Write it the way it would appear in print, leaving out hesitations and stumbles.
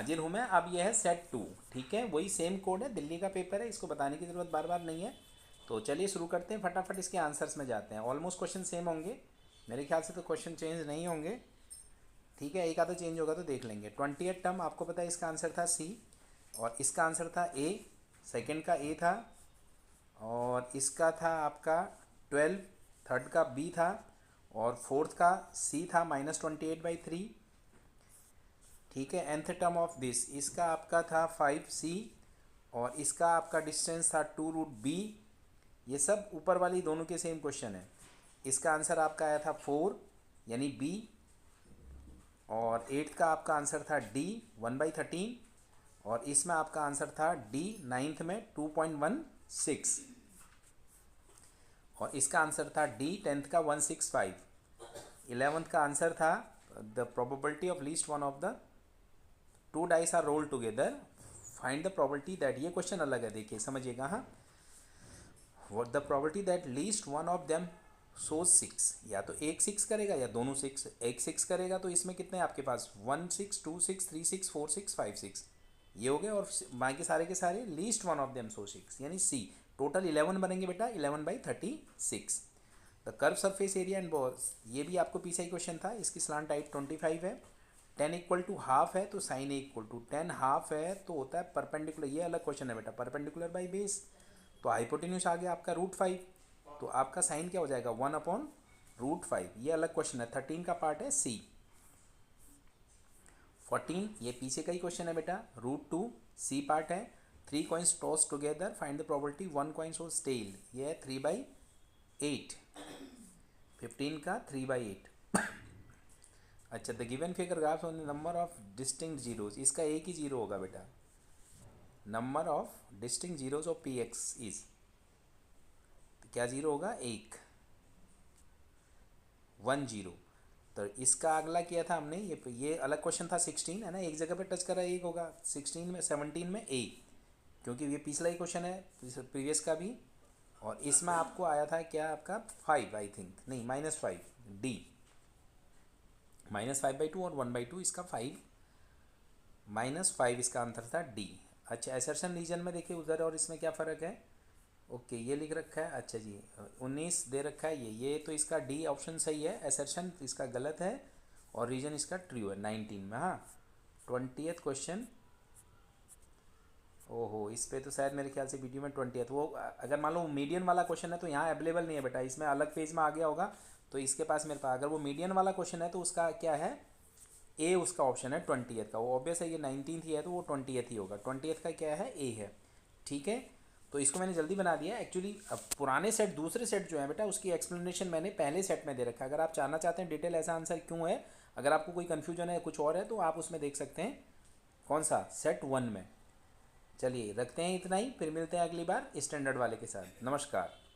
हाजिर हूँ मैं। अब ये है सेट 2, ठीक है, वही सेम कोड है, दिल्ली का पेपर है, इसको बताने की ज़रूरत बार बार नहीं है। तो चलिए शुरू करते हैं, फटाफट इसके आंसर्स में जाते हैं। ऑलमोस्ट क्वेश्चन सेम होंगे मेरे ख्याल से, तो क्वेश्चन चेंज नहीं होंगे, ठीक है, एक आधा चेंज होगा तो देख लेंगे। 28 टर्म आपको पता है इसका आंसर था सी, और इसका आंसर था ए, सेकेंड का ए था, और इसका था आपका 12, थर्ड का बी था, और फोर्थ का सी था -28/3, ठीक है। nth टर्म ऑफ दिस, इसका आपका था 5c, और इसका आपका डिस्टेंस था 2√b। ये सब ऊपर वाली दोनों के सेम क्वेश्चन है। इसका आंसर आपका आया था 4 यानी बी, और 8th का आपका आंसर था डी 1/13, और इसमें आपका आंसर था डी 9th में 2.16, और इसका आंसर था डी 10th का 165। 11th का आंसर था the probability of least one of the two dice are roll together, find the probability that, ये क्वेश्चन अलग है, देखिए समझिएगा। हाँ, what the probability that least one of them shows 6, या तो एक 6 करेगा या दोनों 6। एक 6 करेगा तो इसमें कितने आपके पास 1 6 2 6 3 6 4 6 5 6 ये हो गए, और बाकी सारे के सारे least one of them so 6 यानी सी। टोटल 11 बनेंगे बेटा, 11/36। The curve surface area and boss, ये भी आपको पीसीआई क्वेश्चन था, इसकी स्लांट हाइट 25 है। 10 इक्वल टू हाफ है तो sine A equal to 10, half है तो होता है परपेंडिकुलर, ये अलग क्वेश्चन है बेटा, परपेंडिकुलर बाई बेस। तो हाइपोटेन्यूस आ गया आपका √5, तो आपका साइन क्या हो जाएगा 1/√5, ये अलग क्वेश्चन है। 13 का पार्ट है सी। 14 ये पीछे का ही क्वेश्चन है बेटा, √2 सी पार्ट है। 3 coins toss together, find the probability 1 coin shows tail, ये है 3/8। 15 का 3/8। अच्छा, the given figure graphs on the number of distinct zeros, इसका एक ही जीरो होगा बेटा, number of distinct zeros of P X is, तो क्या जीरो होगा, 1 0। तो इसका अगला किया था हमने, ये अलग क्वेश्चन था 16 है ना, एक जगह पे टच करा, एक होगा 16 में 17 में ए, क्योंकि ये पिछला ही क्वेश्चन है प्रीवियस का भी। और इसमें आपको आया था क्या आपका 5 आई थिंक, नहीं -5 डी, -5/2 और 1/2, इसका 5 -5 इसका आंसर था डी। अच्छा, एसर्शन रीजन में देखिए उधर और इसमें क्या फ़र्क है, ओके ये लिख रखा है, अच्छा जी 19 दे रखा है, ये तो इसका डी ऑप्शन सही है, एसर्शन इसका गलत है, और रीजन इसका ट्रू है 19 में। हाँ, 20th क्वेश्चन, ओहो इस पे तो शायद मेरे ख्याल से वीडियो में 20th, वो अगर मान लो मीडियन वाला क्वेश्चन है तो यहाँ अवेलेबल नहीं है बेटा, इसमें अलग पेज में आ गया होगा, तो इसके पास मेरे पास, अगर वो मीडियन वाला क्वेश्चन है तो उसका क्या है, ए उसका ऑप्शन है 20th का, वो ऑब्वियस है, ये 19th ही है तो वो 20th ही होगा, 20th का क्या है, ए है, ठीक है। तो इसको मैंने जल्दी बना दिया एक्चुअली। अब पुराने सेट, दूसरे सेट जो है बेटा, उसकी एक्सप्लेनेशन मैंने पहले सेट में दे रखा है, अगर आप जानना चाहते हैं डिटेल ऐसा आंसर क्यों है, अगर आपको कोई कन्फ्यूजन है कुछ और है तो आप उसमें देख सकते हैं, कौन सा, सेट 1 में। चलिए रखते हैं इतना ही, फिर मिलते हैं अगली बार स्टैंडर्ड वाले के साथ। नमस्कार।